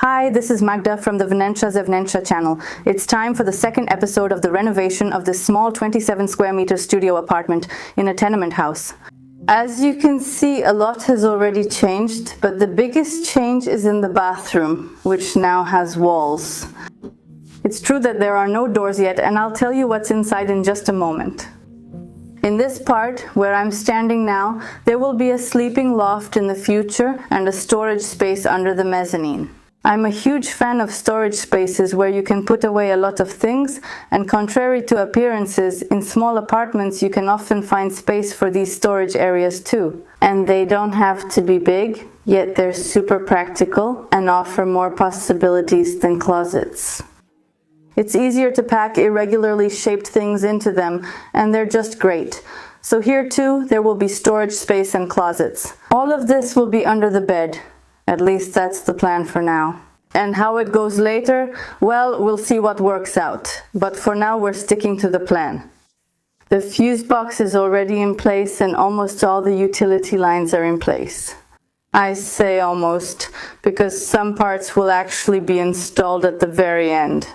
Hi, this is Magda from the Wnętrza channel. It's time for the second episode of the renovation of this small 27 square meter studio apartment in a tenement house. As you can see, a lot has already changed, but the biggest change is in the bathroom, which now has walls. It's true that there are no doors yet, and I'll tell you what's inside in just a moment. In this part, where I'm standing now, there will be a sleeping loft in the future and a storage space under the mezzanine. I'm a huge fan of storage spaces where you can put away a lot of things, and contrary to appearances, in small apartments you can often find space for these storage areas too. And they don't have to be big, yet they're super practical and offer more possibilities than closets. It's easier to pack irregularly shaped things into them, and they're just great. So here too, there will be storage space and closets. All of this will be under the bed. At least that's the plan for now. And how it goes later, well, we'll see what works out. But for now, we're sticking to the plan. The fuse box is already in place and almost all the utility lines are in place. I say almost, because some parts will actually be installed at the very end.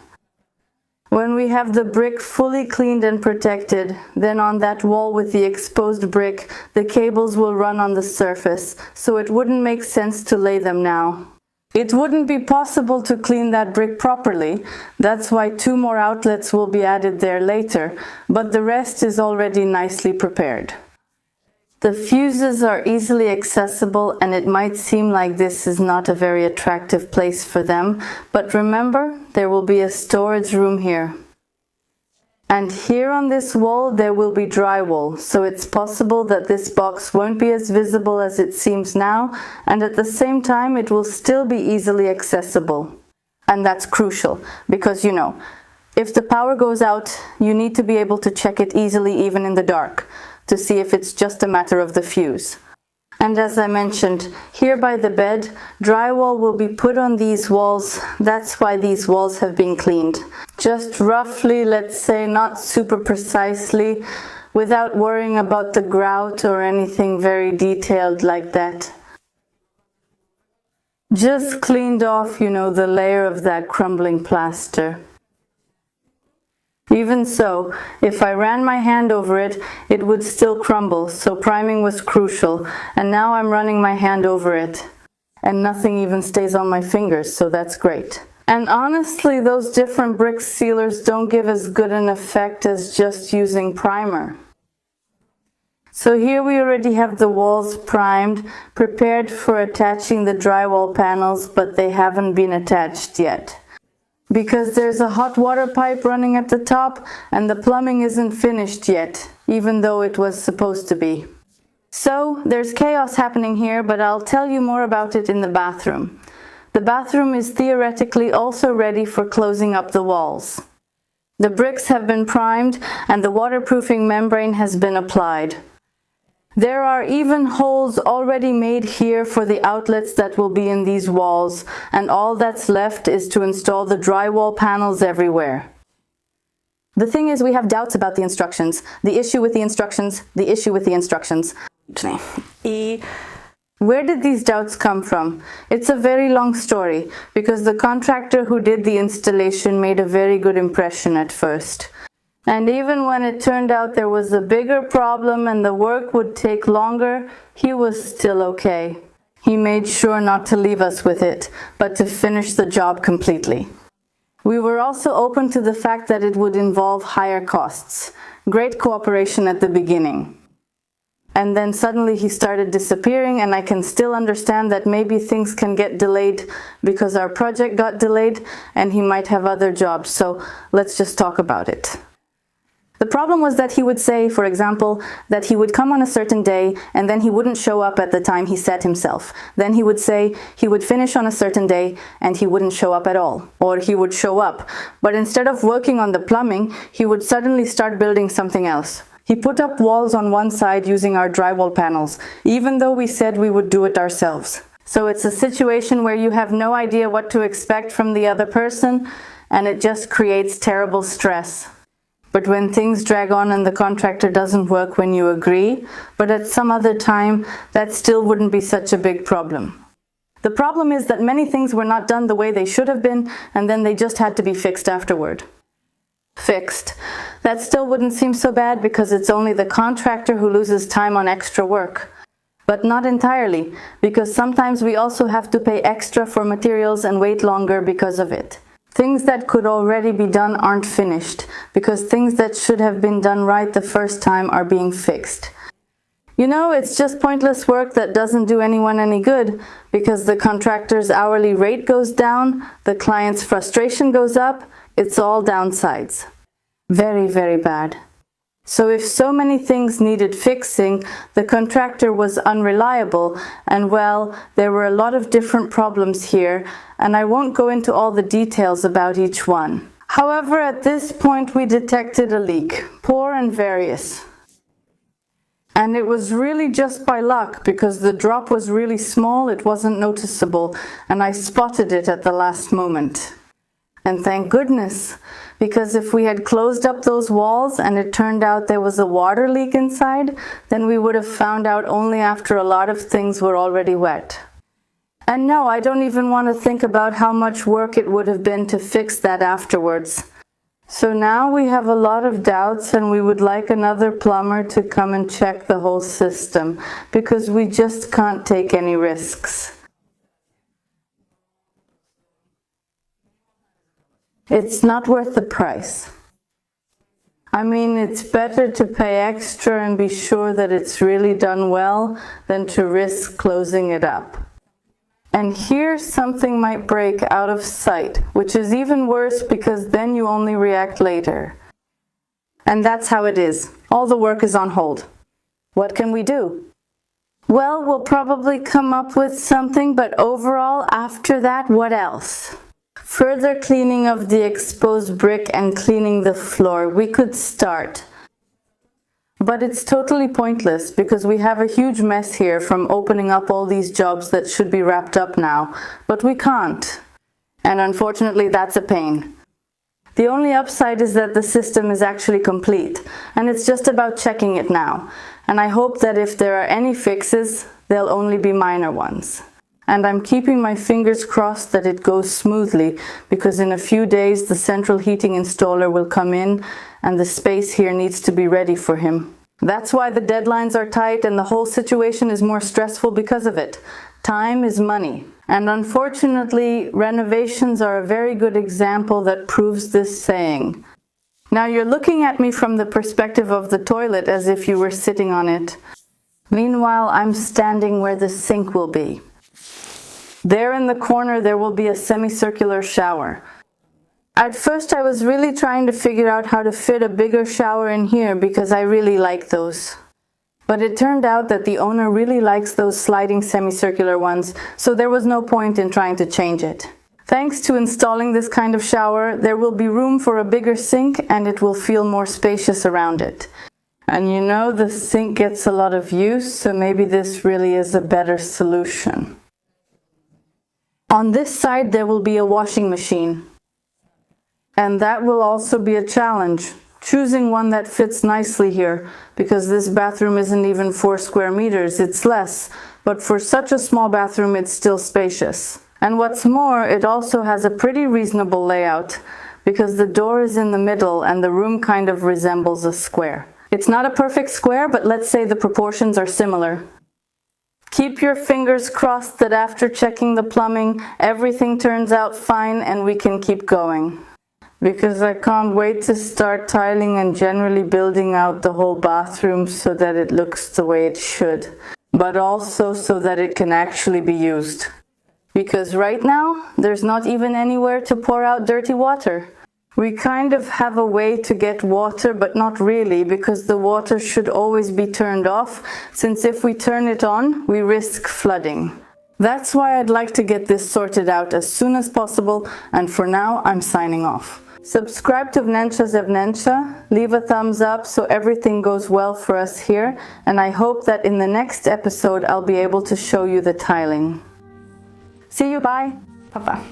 When we have the brick fully cleaned and protected, then on that wall with the exposed brick, the cables will run on the surface, so it wouldn't make sense to lay them now. It wouldn't be possible to clean that brick properly, that's why 2 more outlets will be added there later, but the rest is already nicely prepared. The fuses are easily accessible, and it might seem like this is not a very attractive place for them, but remember, there will be a storage room here. And here on this wall there will be drywall, so it's possible that this box won't be as visible as it seems now, and at the same time it will still be easily accessible. And that's crucial, because if the power goes out, you need to be able to check it easily even in the dark, to see if it's just a matter of the fuse. And as I mentioned, here by the bed, drywall will be put on these walls. That's why these walls have been cleaned. Just roughly, let's say, not super precisely, without worrying about the grout or anything very detailed like that. Just cleaned off, the layer of that crumbling plaster. Even so, if I ran my hand over it, it would still crumble, so priming was crucial, and now I'm running my hand over it. And nothing even stays on my fingers, so that's great. And honestly, those different brick sealers don't give as good an effect as just using primer. So here we already have the walls primed, prepared for attaching the drywall panels, but they haven't been attached yet. Because there's a hot water pipe running at the top and the plumbing isn't finished yet, even though it was supposed to be. So there's chaos happening here, but I'll tell you more about it in the bathroom. The bathroom is theoretically also ready for closing up the walls. The bricks have been primed and the waterproofing membrane has been applied. There are even holes already made here for the outlets that will be in these walls, and all that's left is to install the drywall panels everywhere. The thing is, we have doubts about the instructions. The issue with the instructions. Where did these doubts come from? It's a very long story, because the contractor who did the installation made a very good impression at first. And even when it turned out there was a bigger problem and the work would take longer, he was still okay. He made sure not to leave us with it, but to finish the job completely. We were also open to the fact that it would involve higher costs. Great cooperation at the beginning. And then suddenly he started disappearing, and I can still understand that maybe things can get delayed because our project got delayed and he might have other jobs, so let's just talk about it. The problem was that he would say, for example, that he would come on a certain day and then he wouldn't show up at the time he set himself. Then he would say he would finish on a certain day and he wouldn't show up at all. Or he would show up, but instead of working on the plumbing, he would suddenly start building something else. He put up walls on one side using our drywall panels, even though we said we would do it ourselves. So it's a situation where you have no idea what to expect from the other person, and it just creates terrible stress. But when things drag on and the contractor doesn't work when you agree, but at some other time, that still wouldn't be such a big problem. The problem is that many things were not done the way they should have been, and then they just had to be fixed afterward. Fixed. That still wouldn't seem so bad because it's only the contractor who loses time on extra work. But not entirely, because sometimes we also have to pay extra for materials and wait longer because of it. Things that could already be done aren't finished, because things that should have been done right the first time are being fixed. You know, it's just pointless work that doesn't do anyone any good, because the contractor's hourly rate goes down, the client's frustration goes up, it's all downsides. Very, very bad. So if so many things needed fixing, the contractor was unreliable, and well, there were a lot of different problems here, and I won't go into all the details about each one. However, at this point we detected a leak, poor and various. And it was really just by luck, because the drop was really small, it wasn't noticeable, and I spotted it at the last moment. And thank goodness, because if we had closed up those walls and it turned out there was a water leak inside, then we would have found out only after a lot of things were already wet. And no, I don't even want to think about how much work it would have been to fix that afterwards. So now we have a lot of doubts, and we would like another plumber to come and check the whole system, because we just can't take any risks. It's not worth the price. I mean, it's better to pay extra and be sure that it's really done well than to risk closing it up. And here something might break out of sight, which is even worse because then you only react later. And that's how it is. All the work is on hold. What can we do? Well, we'll probably come up with something, but overall, after that, what else? Further cleaning of the exposed brick and cleaning the floor. We could start. But it's totally pointless because we have a huge mess here from opening up all these jobs that should be wrapped up now, but we can't. And unfortunately, that's a pain. The only upside is that the system is actually complete, and it's just about checking it now. And I hope that if there are any fixes, they'll only be minor ones. And I'm keeping my fingers crossed that it goes smoothly, because in a few days the central heating installer will come in and the space here needs to be ready for him. That's why the deadlines are tight and the whole situation is more stressful because of it. Time is money. And unfortunately, renovations are a very good example that proves this saying. Now you're looking at me from the perspective of the toilet as if you were sitting on it. Meanwhile, I'm standing where the sink will be. There in the corner there will be a semicircular shower. At first I was really trying to figure out how to fit a bigger shower in here because I really like those. But it turned out that the owner really likes those sliding semicircular ones, so there was no point in trying to change it. Thanks to installing this kind of shower, there will be room for a bigger sink and it will feel more spacious around it. And you know, the sink gets a lot of use, so maybe this really is a better solution. On this side there will be a washing machine. And that will also be a challenge, choosing one that fits nicely here, because this bathroom isn't even 4 square meters, it's less, but for such a small bathroom it's still spacious. And what's more, it also has a pretty reasonable layout, because the door is in the middle and the room kind of resembles a square. It's not a perfect square, but let's say the proportions are similar. Keep your fingers crossed that after checking the plumbing, everything turns out fine and we can keep going. Because I can't wait to start tiling and generally building out the whole bathroom so that it looks the way it should, but also so that it can actually be used. Because right now, there's not even anywhere to pour out dirty water. We kind of have a way to get water, but not really, because the water should always be turned off, since if we turn it on, we risk flooding. That's why I'd like to get this sorted out as soon as possible, and for now, I'm signing off. Subscribe to Wnętrza ze Wnętrza, leave a thumbs up so everything goes well for us here, and I hope that in the next episode I'll be able to show you the tiling. See you, bye! Pa-pa.